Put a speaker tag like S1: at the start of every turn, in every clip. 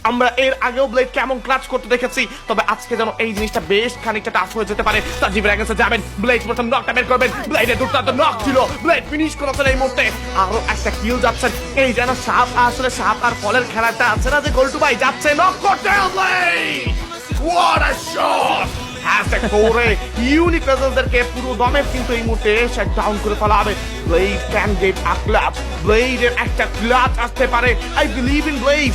S1: আমরা এর আগেও ব্লেড কেমন ক্লাচ করতে দেখেছি, তবে আজকে যেন এই জিনিসটা বেশ খানিকটা টাফ হয়ে যেতে পারে। সাজিব রেগেন্সে যাবেন, ব্লেড প্রথম নকটা বের করবেন, ব্লেডের দুর্দান্ত নক ছিল, ব্লেড ফিনিশ করেছেন এই মুহূর্তে। আরো একটা কিল যাচ্ছেন, এই যেন সাপ আর ফলের খেলাটা আছে না, যে গোল্টু ভাই যাচ্ছে নক করতে। Blade what a shot! Hashtag করে ইউনিক প্রেজেন্সদেরকে পুরো দমে কিন্তু এই মুহূর্তে শাট ডাউন করে ফেলা হবে। Blade can get a clutch, ব্লেডের একটা ক্লাচ আসতে পারে। I believe in blade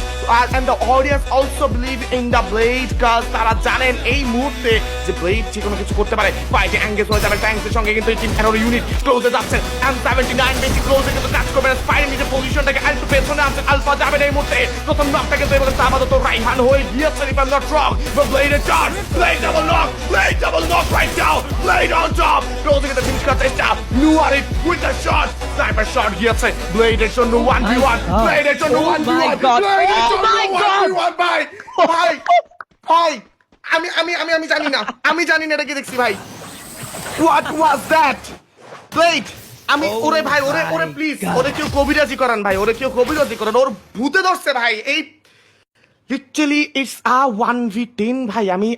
S1: and the audience also believe in the blade, কাজ তারা জানেন এই মুহূর্তে যে ব্লেড যে কোনো কিছু করতে পারে। ফাইটে এঙ্গেজ হয়ে যাবে ট্যাঙ্কের সঙ্গে, কিন্তু এই টিম অ্যারোর ইউনিট ক্লোজে যাচ্ছেন। M79 বেশি ক্লোজে কিন্তু কাজ করবেন, স্পাইরের নিজের পজিশনটাকে একটু পেছনে আনছেন। আলফা যাবেন এই মুহূর্তে, প্রথম নকটা কিন্তু এবার আপাতত রাইহান হয়ে গিয়েছে। If I am not wrong, but ব্লেডের charge, blade double knock, Blade double knock right now. Blade on top. Closing at the finish cut this down. Nuari with the shot. Sniper shot gets it. Blade is on the 1v1. Blade is on the 1v1. Blade is on the 1v1 ভাই। ভাই আমি জানি না। আমি জানি না এটা কি দেখছি ভাই। What was that? Blade ওরে ভাই ওরে প্লিজ ওরে কেউ কবিরাজি করান ভাই, ওরে কেউ কবিরাজি করান, ওর ভূতে ধরছে ভাই। এই লিটারালি ইটস আ 1v10 ভাই। আমি